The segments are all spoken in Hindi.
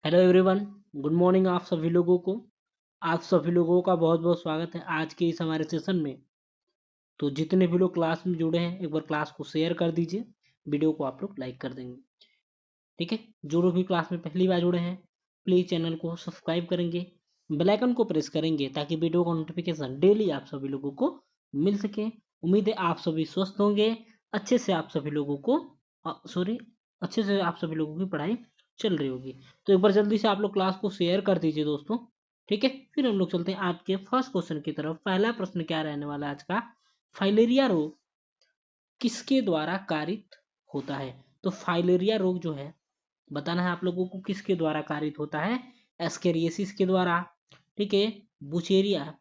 हेलो एवरीवन, गुड मॉर्निंग आप सभी लोगों को। आप सभी लोगों का बहुत बहुत स्वागत है आज के इस हमारे सेशन में। तो जितने भी लोग क्लास में जुड़े हैं एक बार क्लास को शेयर कर दीजिए, वीडियो को आप लोग लाइक कर देंगे। ठीक है, जो लोग भी क्लास में पहली बार जुड़े हैं प्लीज़ चैनल को सब्सक्राइब करेंगे, बेल आइकन को प्रेस करेंगे ताकि वीडियो का नोटिफिकेशन डेली आप सभी लोगों को मिल सके। उम्मीद है आप सभी स्वस्थ होंगे, अच्छे से आप सभी लोगों को सॉरी अच्छे से आप सभी लोगों की पढ़ाई चल रही होगी। तो एक बार जल्दी से आप लोग क्लास को शेयर कर दीजिए दोस्तों। ठीक है, फिर हम लोग चलते हैं आज के फर्स्ट क्वेश्चन की तरफ। पहला प्रश्न क्या रहने वाला है आज का, फाइलेरिया रोग किसके द्वारा कारित होता है। तो फाइलेरिया रोग जो है बताना है आप लोगों को किसके द्वारा कारित होता है। एस्केरियासिस के द्वारा, ठीक है, बुचेरिया,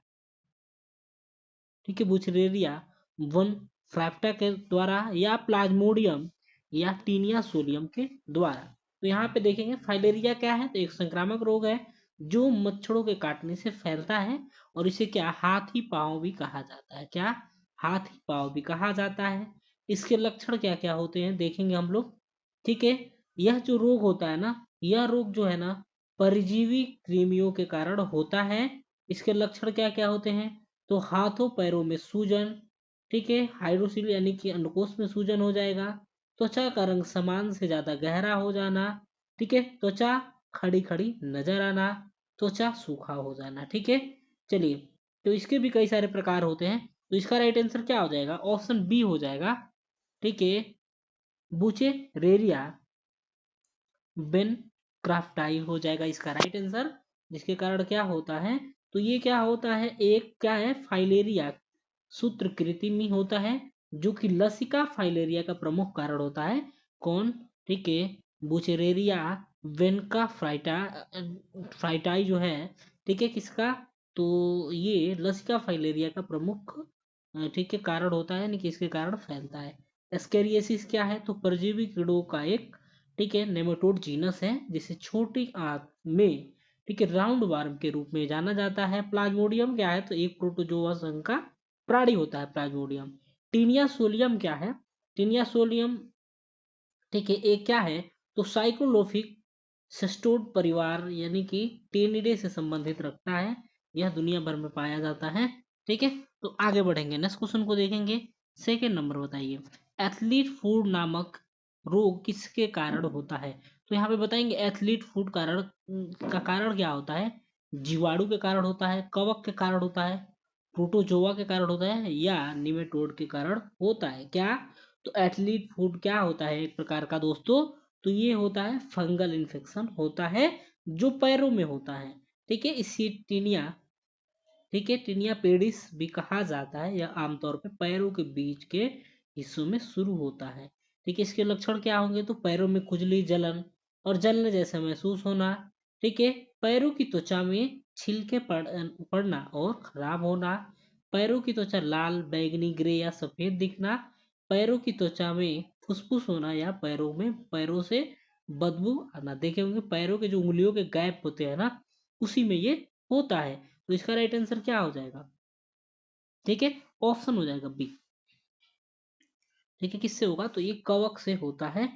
ठीक है, बुचेरिया वन फ्रैप्टा के द्वारा, या प्लाज्मोडियम या टीनिया सोलियम के द्वारा। तो यहाँ पे देखेंगे फाइलेरिया क्या है, तो एक संक्रामक रोग है जो मच्छरों के काटने से फैलता है और इसे क्या हाथी पांव भी कहा जाता है। क्या हाथी पांव भी कहा जाता है। इसके लक्षण क्या क्या होते हैं देखेंगे हम लोग। ठीक है, यह जो रोग होता है ना, यह रोग जो है ना परजीवी कृमियों के कारण होता है। इसके लक्षण क्या क्या होते हैं, तो हाथों पैरों में सूजन, ठीक है, हाइड्रोसिल यानी कि अंडकोश में सूजन हो जाएगा, त्वचा का रंग समान से ज्यादा गहरा हो जाना, ठीक है, त्वचा खड़ी खड़ी नजर आना, त्वचा सूखा हो जाना। ठीक है, चलिए, तो इसके भी कई सारे प्रकार होते हैं। तो इसका राइट आंसर क्या हो जाएगा, ऑप्शन बी हो जाएगा। ठीक है, बुचेरेरिया बेन क्राफ्टाई हो जाएगा इसका राइट आंसर। जिसके कारण क्या होता है, तो ये क्या होता है, एक क्या है फाइलेरिया सूत्रकृमि होता है जो कि लसिका फाइलेरिया का प्रमुख कारण होता है। कौन, ठीक है, बुचेरेरिया वेनका फ्राइटाई जो है, ठीक है, किसका, तो ये लसिका फाइलेरिया का प्रमुख ठीक है कारण होता है, यानी कि इसके कारण फैलता है। एस्केरियासिस क्या है, तो परजीवी कीड़ों का एक, ठीक है, नेमेटोड जीनस है जिसे छोटी आंत में, ठीक है, राउंड वार्म के रूप में जाना जाता है। प्लाज्मोडियम क्या है, तो एक प्रोटोजोआ संघ का प्राणी होता है प्लाज्मोडियम। टीनिया सोलियम क्या है, टीनिया सोलियम, ठीक है, एक क्या है, तो साइक्लोलोफिक सिस्टोड परिवार यानी कि टेनिडे से संबंधित रखता है। यह दुनिया भर में पाया जाता है। ठीक है, तो आगे बढ़ेंगे, नेक्स्ट क्वेश्चन को देखेंगे। सेकेंड नंबर बताइए, एथलीट फूड नामक रोग किसके कारण होता है। तो यहाँ पे बताएंगे एथलीट फूड कारण का कारण क्या होता है, जीवाणु के कारण होता है, कवक के कारण होता है, प्रोटोजोआ के कारण होता है, या निमेटोड के कारण होता है। क्या, तो एथलीट फूड क्या होता है एक प्रकार का दोस्तों, तो ये होता है फंगल इन्फेक्शन होता है जो पैरों में होता है। ठीक है, इसी टीनिया, ठीक है, टीनिया पेडिस भी कहा जाता है। यह आमतौर पे पैरों के बीच के हिस्सों में शुरू होता है। ठीक है, इसके लक्षण क्या होंगे, तो पैरों में खुजली, जलन और जलने जैसा महसूस होना, ठीक है, पैरों की त्वचा में छिलके पड़ना और खराब होना, पैरों की त्वचा लाल, बैंगनी, ग्रे या सफेद दिखना, पैरों की त्वचा में फुसफुस होना, या पैरों से बदबू आना। देखे होंगे पैरों के जो उंगलियों के गैप होते हैं ना, उसी में ये होता है। तो इसका राइट आंसर क्या हो जाएगा, ठीक है, ऑप्शन हो जाएगा बी। ठीक है, किससे होगा, तो ये कवक से होता है।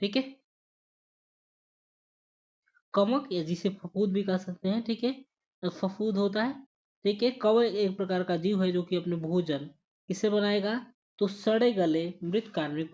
ठीक है, कवक या जिसे फफूद भी कह सकते हैं। ठीक है, तो फफूद होता है। ठीक है, कवक एक प्रकार का जीव है जो कि अपने भोजन किससे बनाएगा, तो सड़े गले मृत कार्बनिक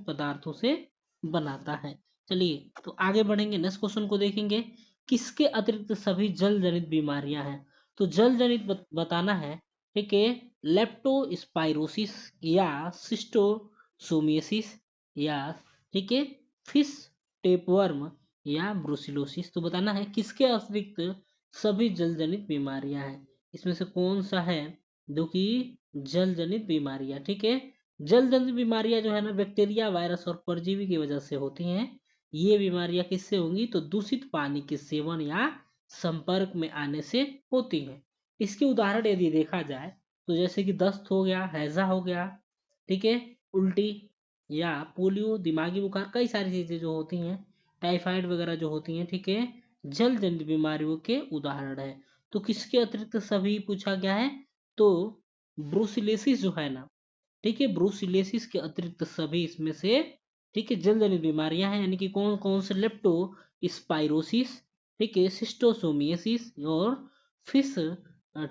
पदार्थों से बनाता है। चलिए, तो आगे बढ़ेंगे, नेक्स्ट क्वेश्चन को देखेंगे। किसके अतिरिक्त सभी जल जनित बीमारियां हैं। तो जल जनित बताना है। ठीक है, लेप्टोस्पाइरोसिस या सिस्टोसोमियासिस, या ठीक है फिश टेपवर्म या ब्रुसिलोसिस। तो बताना है किसके अतिरिक्त सभी जल जनित बीमारियां हैं। इसमें से कौन सा है जो कि जल जनित बीमारियां, ठीक है, जल जनित बीमारियां जो है ना बैक्टीरिया, वायरस और परजीवी की वजह से होती हैं। ये बीमारियां किससे होंगी, तो दूषित पानी के सेवन या संपर्क में आने से होती हैं। इसके उदाहरण यदि देखा जाए तो जैसे कि दस्त हो गया, हैजा हो गया, ठीक है, उल्टी या पोलियो, दिमागी बुखार, कई सारी चीजें जो होती हैं, टाइफाइड वगैरह जो होती हैं, ठीक है, जल जनित बीमारियों के उदाहरण है। तो किसके अतिरिक्त सभी पूछा गया है, तो ब्रुसिलेसिस जो है ना, ठीक है, ब्रुसिलेसिस के अतिरिक्त सभी इसमें से, ठीक है, जल जनित बीमारियां हैं, यानी कि कौन कौन से, लेप्टो स्पाइरोसिस, ठीक है, सिस्टोसोमियासिस और फिश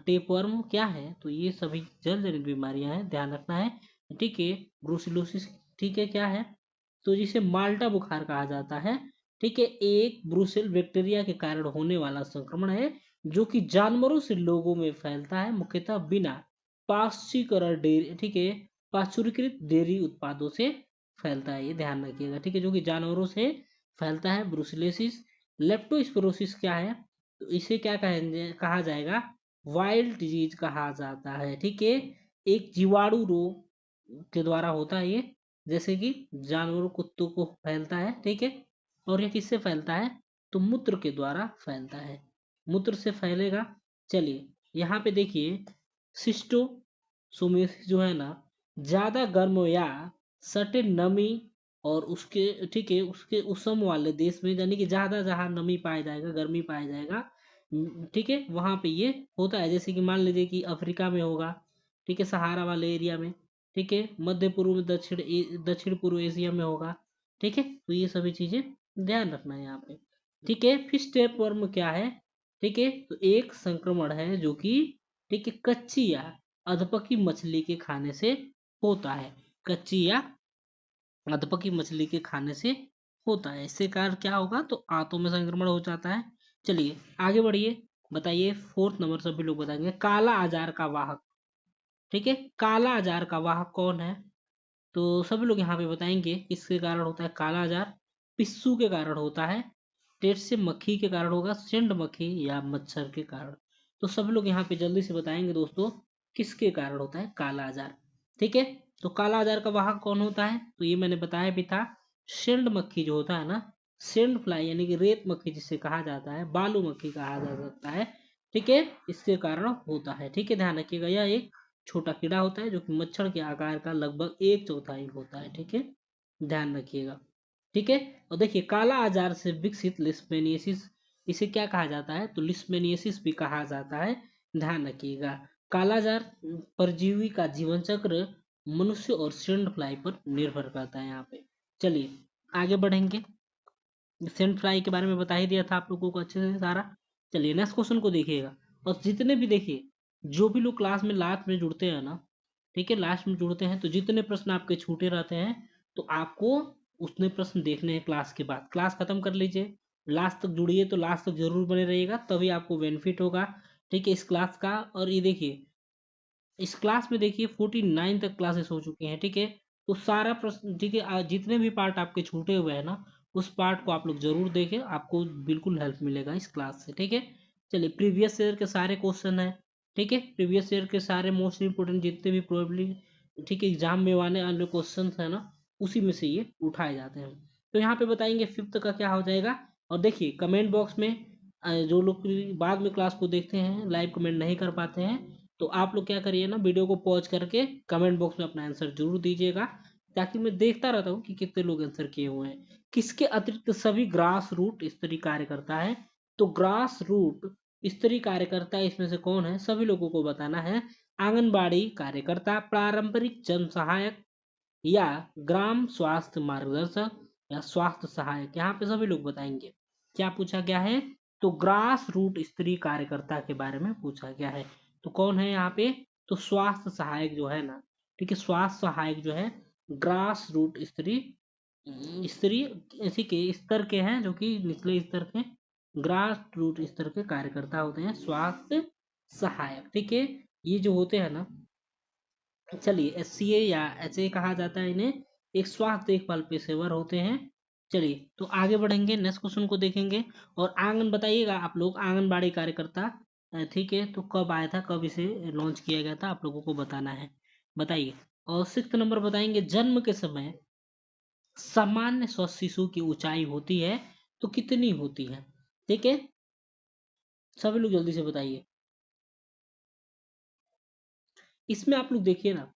टेपवर्म क्या है, तो ये सभी जल जनित बीमारियां हैं, ध्यान रखना है। ठीक है, ब्रुसिलोसिस, ठीक है क्या है, तो जिसे माल्टा बुखार कहा जाता है। ठीक है, एक ब्रुसेल बैक्टीरिया के कारण होने वाला संक्रमण है जो कि जानवरों से लोगों में फैलता है, मुख्यतः बिना पाश्चुरीकरण डेयरी, ठीक है, पाश्चुरीकृत डेयरी उत्पादों से फैलता है, ये ध्यान रखिएगा। ठीक है, जो कि जानवरों से फैलता है ब्रुसिलोसिस। लेप्टोस्पिरोसिस क्या है, तो इसे क्या कहा जाएगा, वाइल्ड डिजीज कहा जाता है। ठीक है, एक जीवाणु रोग के द्वारा होता है ये, जैसे कि जानवरों कुत्तों को फैलता है। ठीक है, और ये किससे फैलता है, तो मूत्र के द्वारा फैलता है, मूत्र से फैलेगा। चलिए यहाँ पे देखिए, सिस्टोसोमियासिस जो है ना, ज्यादा गर्म या सटे नमी और उसके, ठीक है, उसके उष्ण वाले देश में, यानी कि ज्यादा जहाँ नमी पाया जाएगा, गर्मी पाया जाएगा, ठीक है, वहां पे ये होता है। जैसे कि मान लीजिए कि अफ्रीका में होगा, ठीक है, सहारा वाले एरिया में, ठीक है, मध्य पूर्व में, दक्षिण पूर्व एशिया में होगा। ठीक है, तो ये सभी चीजें ध्यान रखना है यहाँ पे। ठीक है, फिश टेपवर्म क्या है, ठीक है, तो एक संक्रमण है जो कि, ठीक है, कच्ची या अधपकी मछली के खाने से होता है, कच्ची या अधपकी मछली के खाने से होता है। इससे कारण क्या होगा, तो आंतों में संक्रमण हो जाता है। चलिए आगे बढ़िए, बताइए फोर्थ नंबर सभी लोग बताएंगे, काला आजार का वाहक। ठीक है, काला आजार का वाहक कौन है, तो सभी लोग यहाँ पे बताएंगे किसके कारण होता है काला आजार। पिस्सू के कारण होता है, टेट से मक्खी के कारण होगा, सेंड मक्खी या मच्छर के कारण। तो सभी लोग यहाँ पे जल्दी से बताएंगे दोस्तों, किसके कारण होता है काला आजार। ठीक है, तो काला आजार का वाहक कौन होता है, तो ये मैंने बताया भी था, सेंड मक्खी जो होता है ना, सेंड फ्लाई यानी कि रेत मक्खी जिसे कहा जाता है, बालू मक्खी कहा जा सकता है। ठीक है, इसके कारण होता है। ठीक है, ध्यान रखिएगा, यह एक छोटा कीड़ा होता है जो कि मच्छर के आकार का लगभग 1/4 होता है। ठीक है, ध्यान रखिएगा। ठीक है, और देखिए काला आजार से विकसित लिस्मेनियसिस, इसे क्या कहा जाता है, तो लिस्मेनियसिस भी कहा जाता है, ध्यान रखिएगा। काला आजार परजीवी का जीवन चक्र मनुष्य और सेंड फ्लाई पर निर्भर करता है यहाँ पे। चलिए आगे बढ़ेंगे, सेंड फ्लाई के बारे में बता ही दिया था आप लोगों को अच्छे से सारा। चलिए नेक्स्ट क्वेश्चन को देखिएगा, और जितने भी देखिए, जो भी लोग क्लास में लास्ट में जुड़ते हैं ना, ठीक है, लास्ट में जुड़ते हैं, तो जितने प्रश्न आपके छूटे रहते हैं, तो आपको उतने प्रश्न देखने हैं क्लास के बाद, क्लास खत्म कर लीजिए, लास्ट तक जुड़िए, तो लास्ट तक जरूर बने रहिएगा, तभी आपको बेनिफिट होगा। ठीक है, इस क्लास का। और ये देखिए, इस क्लास में देखिए 49 तक क्लासेस हो चुकी हैं। ठीक है, तो सारा प्रश्न, ठीक है, जितने भी पार्ट आपके छूटे हुए हैं ना, उस पार्ट को आप लोग जरूर देखें, आपको बिल्कुल हेल्प मिलेगा इस क्लास से। ठीक है, चलिए प्रीवियस ईयर के सारे क्वेश्चन हैं। ठीक है, प्रीवियस ईयर के सारे मोस्ट इंपोर्टेंट जितने भी प्रोबेबली, ठीक है, एग्जाम में आने वाले क्वेश्चन है ना, उसी में से ये उठाए जाते हैं। तो यहाँ पे बताएंगे फिफ्थ का क्या हो जाएगा। और देखिए कमेंट बॉक्स में, जो लोग बाद में क्लास को देखते हैं, लाइव कमेंट नहीं कर पाते हैं, तो आप लोग क्या करिए ना, वीडियो को पॉज करके कमेंट बॉक्स में अपना आंसर जरूर दीजिएगा, ताकि मैं देखता रहता हूँ कि कितने लोग आंसर किए हुए हैं। किसके अतिरिक्त सभी ग्रास रूट स्तरीय कार्य करता है, तो ग्रास रूट स्तरीय कार्यकर्ता इसमें से कौन है, सभी लोगों को बताना है। आंगनबाड़ी कार्यकर्ता, पारंपरिक जन सहायक, या ग्राम स्वास्थ्य मार्गदर्शक, या स्वास्थ्य सहायक, यहाँ पे सभी लोग बताएंगे। क्या पूछा गया है, तो ग्रास रूट स्तरीय कार्यकर्ता के बारे में पूछा गया है। तो कौन है यहाँ पे, तो स्वास्थ्य सहायक जो है ना, ठीक है, स्वास्थ्य सहायक जो है ग्रास रूट स्तरीय, स्तरीय इसी के स्तर के हैं, जो कि निचले स्तर के ग्रास रूट स्तर के कार्यकर्ता होते हैं, स्वास्थ्य सहायक। ठीक है, ये जो होते हैं ना, चलिए SCA या HA कहा जाता है इन्हें, एक स्वास्थ्य देखभाल पेशेवर होते हैं। चलिए तो आगे बढ़ेंगे, नेक्स्ट क्वेश्चन को देखेंगे। और आंगन बताइएगा आप लोग, आंगनबाड़ी कार्यकर्ता, ठीक है, तो कब आया था, कब इसे लॉन्च किया गया था, आप लोगों को बताना है, बताइए। और सिक्स नंबर बताएंगे, जन्म के समय सामान्य स्वस्थ शिशु की ऊंचाई होती है तो कितनी होती है। ठीक है, सभी लोग जल्दी से बताइए। इसमें आप लोग देखिए ना,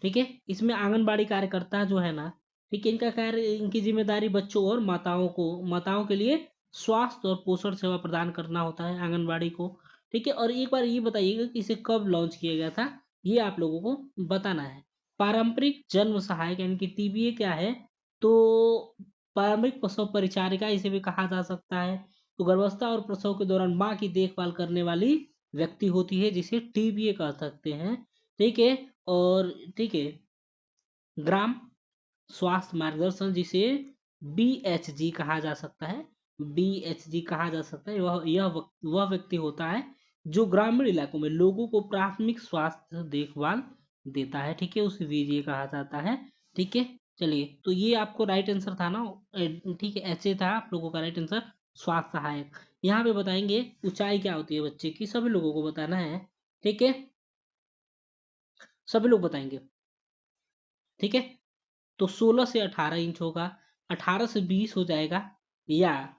ठीक है, इसमें आंगनबाड़ी कार्यकर्ता जो है ना, ठीक है, इनका कार्य, इनकी जिम्मेदारी बच्चों और माताओं के लिए स्वास्थ्य और पोषण सेवा प्रदान करना होता है आंगनबाड़ी को। ठीक है, और एक बार ये बताइएगा कि इसे कब लॉन्च किया गया था, ये आप लोगों को बताना है। पारंपरिक जन्म सहायक यानी कि TBA क्या है, तो पारंपरिक प्रसव परिचारिका इसे भी कहा जा सकता है, तो गर्भावस्था और प्रसव के दौरान माँ की देखभाल करने वाली व्यक्ति होती है, जिसे टीबीए कह सकते हैं। ठीक है। और ठीक है, ग्राम स्वास्थ्य मार्गदर्शन, जिसे बीएचजी कहा जा सकता है, बीएचजी कहा जा सकता है, वह व्यक्ति होता है जो ग्रामीण इलाकों में लोगों को प्राथमिक स्वास्थ्य देखभाल देता है। ठीक है, उसे बीजे कहा जाता है। ठीक है, चलिए, तो ये आपको राइट आंसर था ना। ठीक है, ऐसे था आप लोगों का राइट आंसर स्वास्थ्य सहायक। यहाँ पे बताएंगे ऊंचाई क्या होती है बच्चे की, सभी लोगों को बताना है। ठीक है, सभी लोग बताएंगे। ठीक है, तो 16 से 18 इंच होगा, 18 से 20 हो जाएगा, या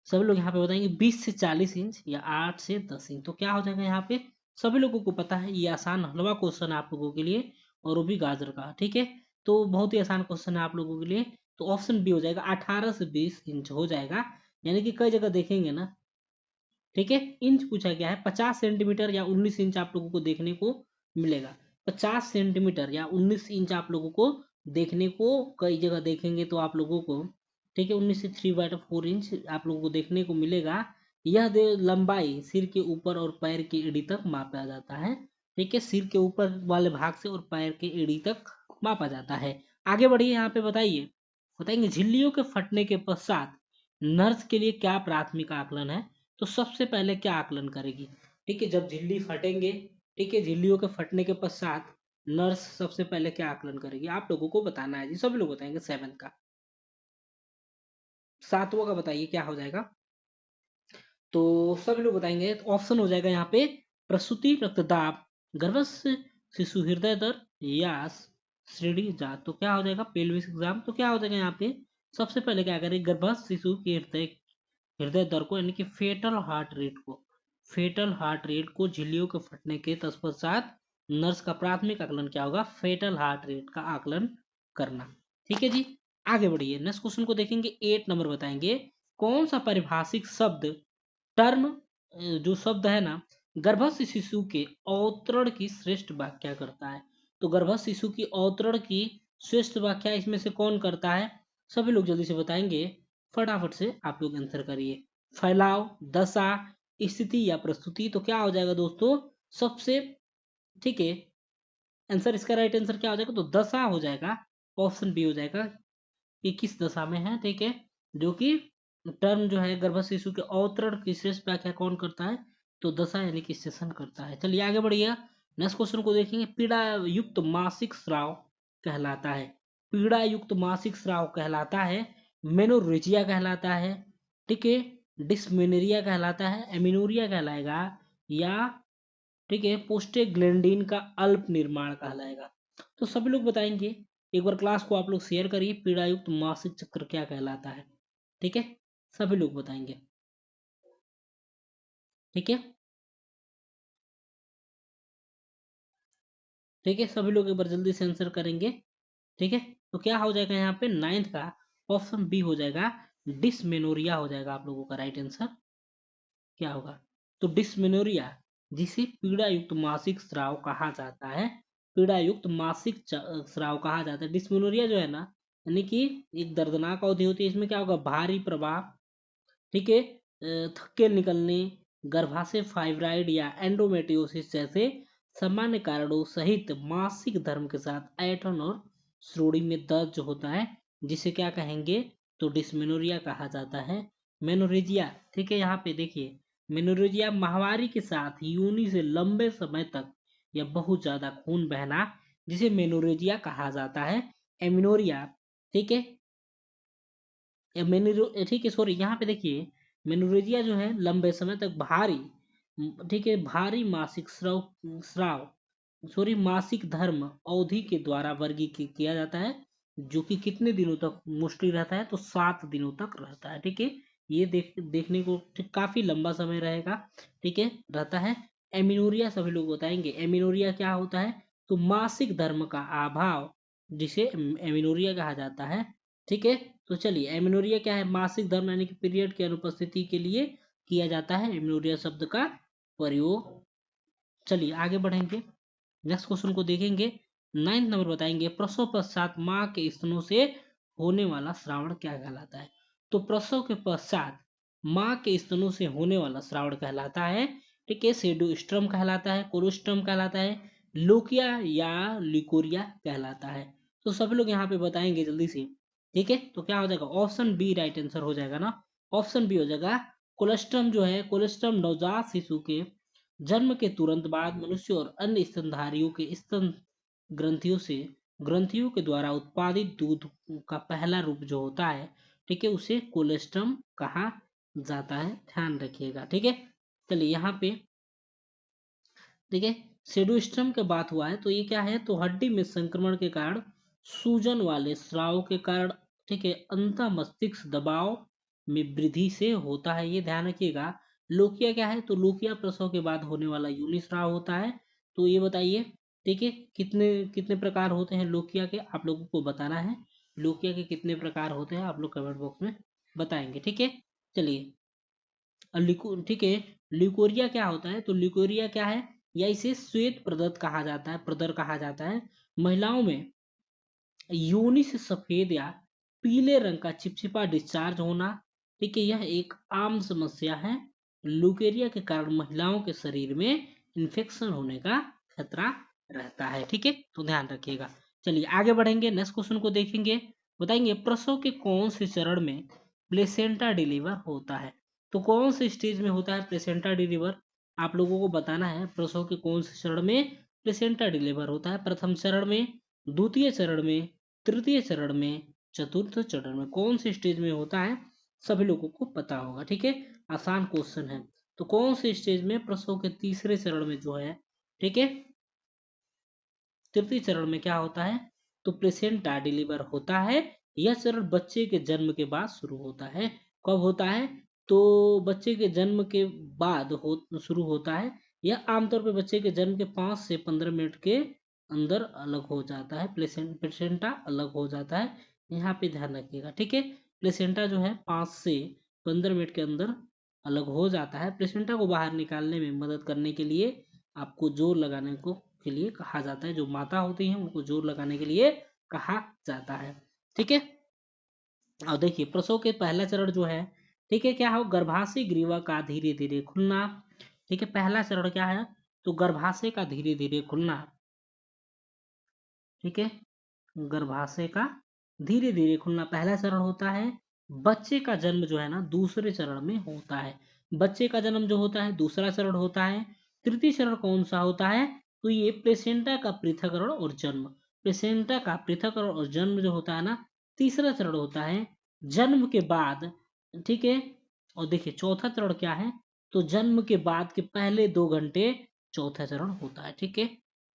सभी लोग यहाँ पे बताएंगे 20 से 40 इंच, या 8 से 10 इंच। तो क्या हो जाएगा यहाँ पे, सभी लोगों को पता है, ये आसान हलवा क्वेश्चन है आप लोगों के लिए, और वो भी गाजर का। ठीक है, तो बहुत ही आसान क्वेश्चन है आप लोगों के लिए। तो ऑप्शन बी हो जाएगा, 18 से 20 इंच हो जाएगा, यानी कि कई जगह देखेंगे ना। ठीक है, इंच पूछा गया है, 50 सेंटीमीटर या 19 इंच आप लोगों को देखने को मिलेगा। 50 सेंटीमीटर या 19 इंच आप लोगों को देखने को कई जगह देखेंगे, तो आप लोगों को, ठीक है, 19 से 3/4 इंच आप लोगों को देखने को मिलेगा। यह लंबाई सिर के ऊपर और पैर की एड़ी तक मापा जाता है। ठीक है, सिर के ऊपर वाले भाग से और पैर के एड़ी तक मापा जाता है। आगे बढ़िए, यहाँ पे बताइए, बताएंगे झिल्लियों के फटने के पश्चात नर्स के लिए क्या प्राथमिक आकलन है। तो सबसे पहले क्या आकलन करेगी, ठीक है, जब झिल्ली फटेंगे, ठीक है, झिल्लियों के फटने के पश्चात नर्स सबसे पहले क्या आकलन करेगी, आप लोगों को बताना है जी, सभी लोग बताएंगे। 7 का, 7वां का बताइए क्या हो जाएगा। तो सभी लोग बताएंगे, तो ऑप्शन हो जाएगा यहाँ पे, प्रसूति रक्तदाब, गर्भस्थ शिशु हृदय दर, या श्रेणी जात। तो क्या हो जाएगा, पेल्विक एग्जाम। तो क्या हो जाएगा यहाँ पे, सबसे पहले क्या करें, गर्भस्थ शिशु के हृदय हृदय दर को, यानी कि फेटल हार्ट रेट को झिल्लियों के फटने के तत्पश्चात नर्स का प्राथमिक आकलन क्या होगा, फेटल हार्ट रेट का आकलन करना। ठीक है जी, आगे बढ़िए, नेक्स्ट क्वेश्चन को देखेंगे। 8 नंबर बताएंगे, कौन सा पारिभाषिक शब्द, टर्म, जो शब्द है ना, गर्भस्थ शिशु के अवतरण की श्रेष्ठ व्याख्या करता है। तो गर्भस्थ शिशु की अवतरण की श्रेष्ठ व्याख्या इसमें से कौन करता है, सभी लोग जल्दी से बताएंगे, फटाफट से आप लोग आंसर करिए। फैलाव, दशा, स्थिति या प्रस्तुति। तो क्या हो जाएगा दोस्तों, सबसे, ठीक है, आंसर, इसका राइट आंसर क्या हो जाएगा, तो दशा हो जाएगा, ऑप्शन बी हो जाएगा कि किस दशा में है। ठीक है, जो कि टर्म जो है गर्भस्थ शिशु के अवतरण की श्रेष्ठ व्याख्या कौन करता है, तो दशा यानी कि सेशन करता है। चलिए आगे बढ़िए, नेक्स्ट क्वेश्चन को देखेंगे। पीड़ा युक्त मासिक स्राव कहलाता है, पीड़ा युक्त मासिक स्राव कहलाता है, मेनोरेजिया कहलाता है, ठीक है, डिस्मेनोरिया कहलाता है, एमिनोरिया कहलाएगा, या ठीक है, पोस्टेग्लैंडिन का अल्प निर्माण कहलाएगा। तो सभी लोग बताएंगे, एक बार क्लास को आप लोग शेयर करिए, पीड़ायुक्त मासिक चक्र क्या कहलाता है। ठीक है, सभी लोग बताएंगे। ठीक है, ठीक है, सभी लोग एक बार जल्दी से आंसर करेंगे। ठीक है, तो क्या हो जाएगा यहाँ पे, 9th का ऑप्शन बी हो जाएगा, डिसमेनोरिया हो जाएगा आप लोगों का राइट आंसर। क्या होगा, तो डिस्मेनोरिया, जिसे पीड़ा युक्त मासिक स्राव कहा जाता है, पीड़ा युक्त मासिक स्राव कहा जाता है। डिस्मेनोरिया जो है ना, यानी कि एक दर्दनाक अवधि होती है, इसमें क्या होगा, भारी प्रभाव, ठीक है, थक्के निकलने, गर्भाशय फाइब्राइड या एंडोमेट्रियोसिस जैसे सामान्य कारणों सहित मासिक धर्म के साथ ऐंठन और श्रोणि में दर्द जो होता है, जिसे क्या कहेंगे, तो डिस्मेनोरिया कहा जाता है। मेनोरेजिया, ठीक है, यहाँ पे देखिए, मेनोरेजिया माहवारी के साथ योनि से लंबे समय तक या बहुत ज्यादा खून बहना, जिसे मेनोरेजिया कहा जाता है। एमिनोरिया, ठीक है, ठीक है, सॉरी, यहाँ पे देखिए, मेनोरेजिया जो है लंबे समय तक भारी, ठीक है, भारी मासिक स्राव, सॉरी, मासिक धर्म अवधि के द्वारा वर्गीकृत किया जाता है, जो कि कितने दिनों तक मोस्टली रहता है, तो 7 दिनों तक रहता है। ठीक है, ये देखने को ठीक काफी लंबा समय रहेगा। ठीक है, रहता है। एमिनोरिया सभी लोग बताएंगे, एमिनोरिया क्या होता है, तो मासिक धर्म का अभाव, जिसे एमिनोरिया कहा जाता है। ठीक है, तो चलिए, एमिनोरिया क्या है, मासिक धर्म यानी कि पीरियड की अनुपस्थिति के लिए किया जाता है एमिनोरिया शब्द का प्रयोग। चलिए आगे बढ़ेंगे, नेक्स्ट क्वेश्चन को देखेंगे। 9th नंबर बताएंगे, प्रसव पश्चात माँ के स्तनों से होने वाला श्रावण क्या कहलाता है। तो प्रसव के पश्चात माँ के स्तनों से होने वाला स्राव कहलाता है, ठीक है, सेडोस्ट्रम कहलाता है, कोलोस्ट्रम कहलाता है, लोकिया या लिकोरिया कहलाता है। तो सभी लोग यहाँ पे बताएंगे जल्दी से, ठीक है। तो क्या हो जाएगा, ऑप्शन बी राइट आंसर हो जाएगा ना, ऑप्शन बी हो जाएगा। कोलेस्ट्रम जो है, कोलेस्ट्रम नवजात शिशु के जन्म के तुरंत बाद मनुष्य और अन्य स्तनधारियों के स्तन ग्रंथियों के द्वारा उत्पादित दूध का पहला रूप जो होता है, ठीक है, उसे कोलेस्ट्रम कहा जाता है, ध्यान रखिएगा, ठीक है। चलिए यहाँ पे, ठीक है, सेडोस्ट्रम की बात हुआ है तो ये क्या है, तो हड्डी में संक्रमण के कारण सूजन वाले स्राव के कारण, ठीक है, अंतः मस्तिष्क दबाव में वृद्धि से होता है, ये ध्यान रखिएगा। लोकिया क्या है, तो लोकिया प्रसव के बाद होने वाला योनि स्राव होता है। तो ये बताइए, ठीक है, कितने कितने प्रकार होते हैं लोकिया के, आप लोगों को बताना है। लोकिया के कितने प्रकार होते हैं आप लोग कमेंट बॉक्स में बताएंगे, ठीक है। चलिए, ठीक है, ल्यूकोरिया क्या होता है, तो ल्यूकोरिया क्या है, या इसे श्वेत प्रदर कहा जाता है, प्रदर कहा जाता है। महिलाओं में योनि से सफेद या पीले रंग का चिपचिपा डिस्चार्ज होना, ठीक है, यह एक आम समस्या है। ल्यूकेरिया के कारण महिलाओं के शरीर में इन्फेक्शन होने का खतरा रहता है, ठीक है, तो ध्यान रखिएगा। चलिए आगे बढ़ेंगे, नेक्स्ट क्वेश्चन को देखेंगे। बताएंगे प्रसव के कौन से चरण में प्लेसेंटा डिलीवर होता है, तो कौन से स्टेज में होता है प्लेसेंटा डिलीवर, आप लोगों को बताना है। प्रसव के कौन से चरण में प्लेसेंटा डिलीवर होता है, प्रथम चरण में, द्वितीय चरण में, तृतीय चरण में, चतुर्थ चरण में, कौन से स्टेज में होता है सभी लोगों को पता होगा, ठीक है, आसान क्वेश्चन है। तो कौन से स्टेज में, प्रसव के तीसरे चरण में जो है, ठीक है, तृतीय चरण में क्या होता है, तो प्लेसेंटा डिलीवर होता है। यह चरण बच्चे के जन्म के बाद शुरू होता है। कब होता है, तो बच्चे के जन्म के बाद शुरू होता है। यह आमतौर पर बच्चे के जन्म के 5 से 15 मिनट के अंदर अलग हो जाता है, प्लेसेंटा अलग हो जाता है, यहाँ पे ध्यान रखिएगा, ठीक है। प्लेसेंटा जो है 5 से 15 मिनट के अंदर अलग हो जाता है। प्लेसेंटा को बाहर निकालने में मदद करने के लिए आपको जोर लगाने को के लिए कहा जाता है, जो माता होती हैं उनको जोर लगाने के लिए कहा जाता है, ठीक है। और देखिए प्रसव के पहला चरण जो है, ठीक है, क्या हो, गर्भाशय ग्रीवा का धीरे धीरे खुलना, ठीक है, पहला चरण क्या है, तो गर्भाशय का धीरे धीरे खुलना, ठीक है, गर्भाशय का धीरे धीरे खुलना पहला चरण होता है। बच्चे का जन्म जो है ना दूसरे चरण में होता है, बच्चे का जन्म जो होता है दूसरा चरण होता है। तृतीय चरण कौन सा होता है, तो ये प्लेसेंटा का पृथक्करण और जन्म, प्लेसेंटा का पृथक्करण और जन्म जो होता है ना तीसरा चरण होता है जन्म के बाद, ठीक है। और देखिए चौथा चरण क्या है, तो जन्म के बाद के पहले 2 घंटे चौथा चरण होता है, ठीक है।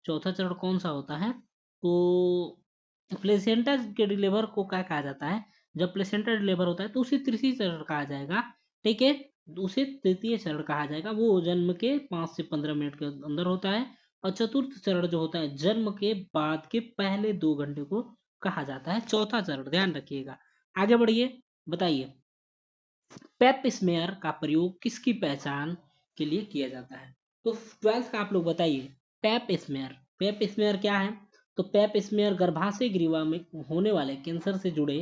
चौथा चरण कौन सा होता है, तो प्लेसेंटा के डिलीवर को क्या कहा जाता है, जब प्लेसेंटा डिलीवर होता है तो उसे तृतीय चरण कहा जाएगा, ठीक है, उसे तृतीय चरण कहा जाएगा, वो जन्म के 5 से 15 मिनट के अंदर होता है। और चतुर्थ चरण जो होता है जन्म के बाद के पहले 2 घंटे को कहा जाता है चौथा चरण, ध्यान रखिएगा। आगे बढ़िए, बताइए पेप स्मेयर का प्रयोग किसकी पहचान के लिए किया जाता है, तो 12th का आप लोग बताइए। पेप स्मेयर, पेप स्मेयर क्या है, तो पेप स्मेयर गर्भाशय ग्रीवा में होने वाले कैंसर से जुड़े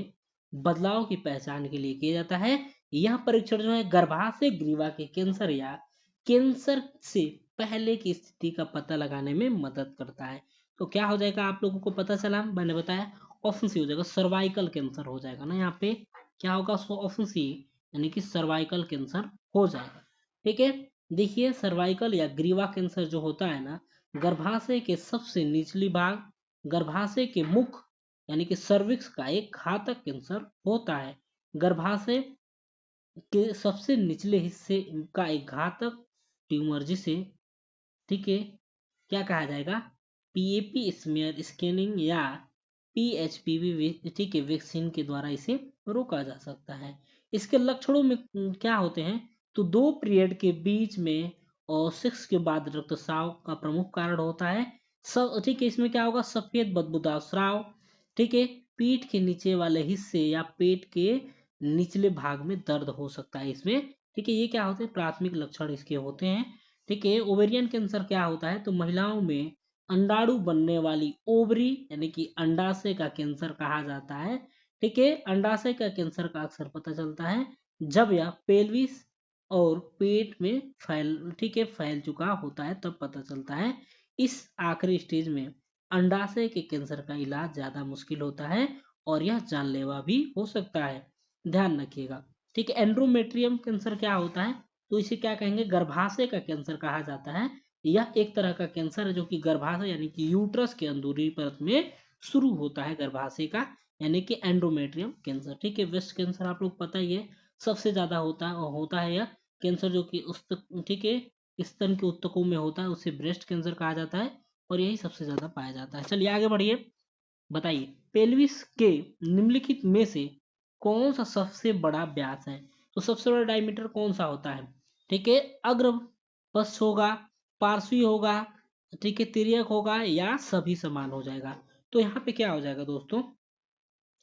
बदलाव की पहचान के लिए किया जाता है। यह परीक्षण जो है गर्भाशय ग्रीवा के कैंसर या कैंसर से पहले की स्थिति का पता लगाने में मदद करता है। तो क्या हो जाएगा आप लोगों को पता चला, मैंने बताया ऑप्शन सी हो जाएगा, सर्वाइकल कैंसर हो जाएगा ना, यहाँ पे क्या होगा, ऑप्शन सी यानी कि सर्वाइकल कैंसर हो जाएगा, ठीक है। देखिए सर्वाइकल या ग्रीवा कैंसर जो होता है ना गर्भाशय के सबसे निचली भाग, गर्भाशय के मुख यानी कि सर्विक्स का एक घातक कैंसर होता है। गर्भाशय के सबसे निचले हिस्से का एक घातक ट्यूमर जिसे, ठीक है, क्या कहा जाएगा, पीएपी स्मीयर स्कैनिंग या पीएचपीवी, ठीक है, वैक्सीन के द्वारा इसे रोका जा सकता है। इसके लक्षणों में क्या होते हैं, तो 2 पीरियड के बीच में और 6 के बाद रक्तस्राव का प्रमुख कारण होता है। सब ठीक है, इसमें क्या होगा, सफेद बदबूदार स्राव, ठीक है, पीठ के नीचे वाले हिस्से या पेट के निचले भाग में दर्द हो सकता है इसमें, ठीक है, ये क्या होते हैं प्राथमिक लक्षण इसके होते हैं, ठीक है। ओवेरियन कैंसर क्या होता है, तो महिलाओं में अंडाणु बनने वाली ओवरी यानी कि अंडाशय का कैंसर कहा जाता है, ठीक है। अंडाशय का कैंसर का अक्सर पता चलता है जब यह पेल्विस और पेट में फैल चुका होता है, तब पता चलता है। इस आखिरी स्टेज में अंडाशय के कैंसर का इलाज ज्यादा मुश्किल होता है और यह जानलेवा भी हो सकता है, ध्यान रखिएगा। ठीक है। एंड्रोमेट्रियम कैंसर क्या होता है, तो इसे क्या कहेंगे, गर्भाशय का कैंसर कहा जाता है। यह एक तरह का कैंसर है जो कि गर्भाशय यानी कि यूट्रस के अंदरूनी परत में शुरू होता है, गर्भाशय का, यानी कि एंड्रोमेट्रियम कैंसर। ठीक है। ब्रेस्ट कैंसर आप लोग पता ही है, सबसे ज्यादा होता है यह कैंसर जो कि ठीक है, स्तन के ऊतकों में होता है, उसे ब्रेस्ट कैंसर कहा जाता है और यही सबसे ज्यादा पाया जाता है। चलिए आगे बढ़िए, बताइए पेल्विस के निम्नलिखित में से कौन सा सबसे बड़ा व्यास है। तो सबसे बड़ा डायमीटर कौन सा होता है, ठीक है, अग्र पश्च होगा, पार्श्वी होगा, ठीक है, तिर्यक होगा, या सभी समान हो जाएगा। तो यहाँ पे क्या हो जाएगा दोस्तों,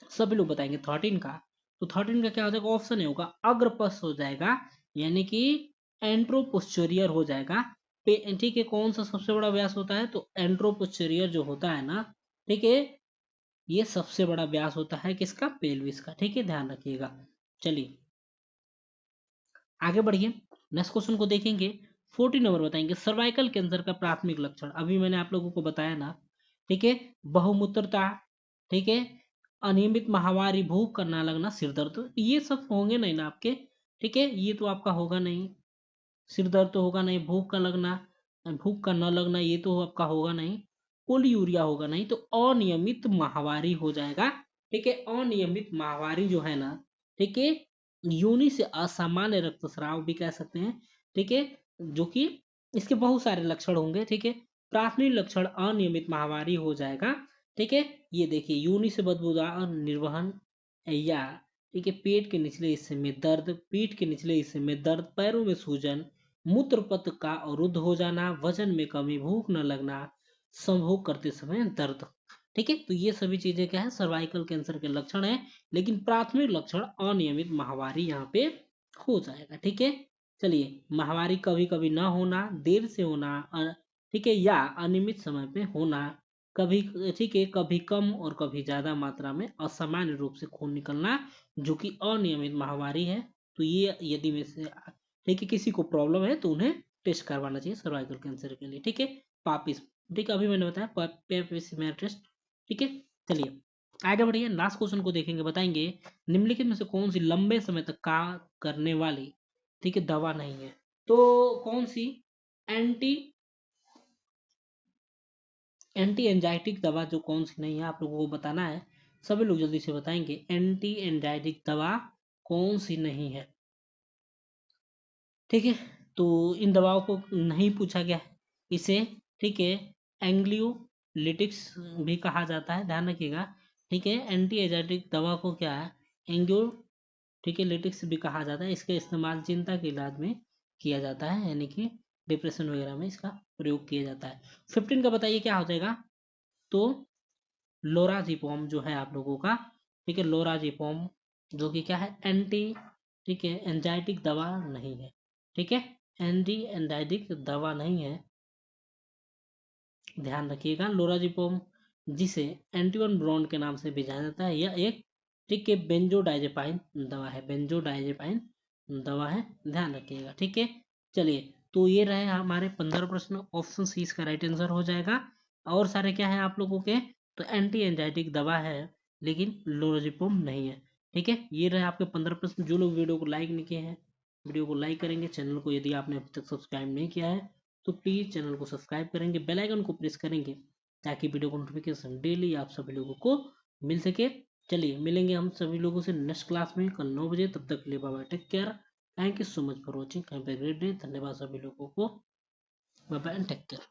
सभी लोग बताएंगे 13 का। तो 13 का क्या हो जाएगा, ऑप्शन ए होगा, अग्रपश्च हो जाएगा, यानी कि एंट्रोपोस्टेरियर हो जाएगा। ठीक है। कौन सा सबसे बड़ा व्यास होता है, तो एंट्रोपोस्टेरियर जो होता है ना, ठीक है, ये सबसे बड़ा व्यास होता है किसका, पेल्विस का। ठीक है, ध्यान रखिएगा। चलिए आगे बढ़िए, नेक्स्ट क्वेश्चन को देखेंगे। 14 नंबर बताएंगे, सर्वाइकल कैंसर का प्राथमिक लक्षण। अभी मैंने आप लोगों को बताया ना, ठीक है, बहुमूत्रता, ठीक है, अनियमित माहवारी, भूख का न लगना, सिर दर्द, तो ये सब होंगे नहीं ना आपके। ठीक है, ये तो आपका होगा नहीं, सिर दर्द तो होगा नहीं, भूख का न लगना ये तो आपका होगा नहीं, पोलियूरिया होगा नहीं, तो अनियमित माहवारी हो जाएगा। ठीक है, अनियमित माहवारी जो है ना, ठीक है, योनि से असामान्य रक्तस्राव भी कह सकते हैं। ठीक है, जो कि इसके बहुत सारे लक्षण होंगे। ठीक है, प्राथमिक लक्षण अनियमित माहवारी हो जाएगा। ठीक है, ये देखिए, योनि से बदबूदार निर्वहन, या ठीक है, पेट के निचले हिस्से में दर्द, पीठ के निचले हिस्से में दर्द, पैरों में सूजन, मूत्र पथ का अवरुद्ध हो जाना, वजन में कमी, भूख न लगना, संभोग करते समय दर्द। ठीक है, तो ये सभी चीजें क्या है, सर्वाइकल कैंसर के लक्षण है। लेकिन प्राथमिक लक्षण अनियमित माहवारी यहाँ पे हो जाएगा। ठीक है, चलिए, माहवारी कभी कभी ना होना, देर से होना, ठीक है, या अनियमित समय पे होना, कभी, ठीक है, कभी कम और कभी ज्यादा मात्रा में असामान्य रूप से खून निकलना, जो कि अनियमित माहवारी है। तो ये यदि में से, ठीक है, किसी को प्रॉब्लम है तो उन्हें टेस्ट करवाना चाहिए सर्वाइकल कैंसर के लिए। ठीक है, पापिस, ठीक है, अभी मैंने बताया पेप टेस्ट। ठीक है, चलिए आगे बढ़िए, लास्ट क्वेश्चन को देखेंगे, बताएंगे निम्नलिखित में से कौन सी लंबे समय तक काम करने वाली, ठीक है, दवा नहीं है। तो कौन सी एंटी एंटी एंजाइटिक दवा जो कौन सी नहीं है, आप लोगों को बताना है। सभी लोग जल्दी से बताएंगे, एंटी एंजाइटिक दवा कौन सी नहीं है। ठीक है, तो इन दवाओं को नहीं पूछा गया है, इसे, ठीक है, एंग्लियोलिटिक्स भी कहा जाता है, ध्यान रखिएगा। ठीक है, एंटी एजाइटिक दवा को क्या है, एंग्यो, ठीक है, लिटिक्स भी कहा जाता है। इसका इस्तेमाल चिंता के इलाज में किया जाता है, यानी कि डिप्रेशन वगैरह में इसका प्रयोग किया जाता है। 15 का बताइए क्या हो जाएगा, तो लोराजिपोम जो है आप लोगों का, ठीक है, लोराजिपोम जो कि क्या है, एंटी, ठीक है, एंजाइटिक दवा नहीं है। ठीक है, एंटी एंजाइटिक दवा नहीं है, ध्यान रखिएगा। लोराजिपोम जिसे एंटीवन ब्रॉन्ड के नाम से भी जाना जाता है, यह एक, ठीक है, बेंजोडाइजेपाइन दवा है, बेंजोडाइजेपाइन दवा है, ध्यान रखिएगा। ठीक है, चलिए, तो ये रहे हमारे 15 प्रश्न, ऑप्शन सी इसका राइट आंसर हो जाएगा। और सारे क्या है आप लोगों के, तो एंटी एंजाइटिक दवा है लेकिन लोराजिपोम नहीं है। ठीक है, ये रहे आपके 15 प्रश्न। जो लोग वीडियो को लाइक नहीं किए हैं, वीडियो को लाइक करेंगे, चैनल को यदि आपने अभी तक सब्सक्राइब नहीं किया है तो प्लीज़ चैनल को सब्सक्राइब करेंगे, बेल आइकन को प्रेस करेंगे, ताकि वीडियो को नोटिफिकेशन डेली आप सभी लोगों को मिल सके। चलिए मिलेंगे हम सभी लोगों से नेक्स्ट क्लास में कल 9 बजे, तब तक के लिए bye bye, take care, thank you so much for watching, have a great day, धन्यवाद सभी लोगों को, bye bye and take care.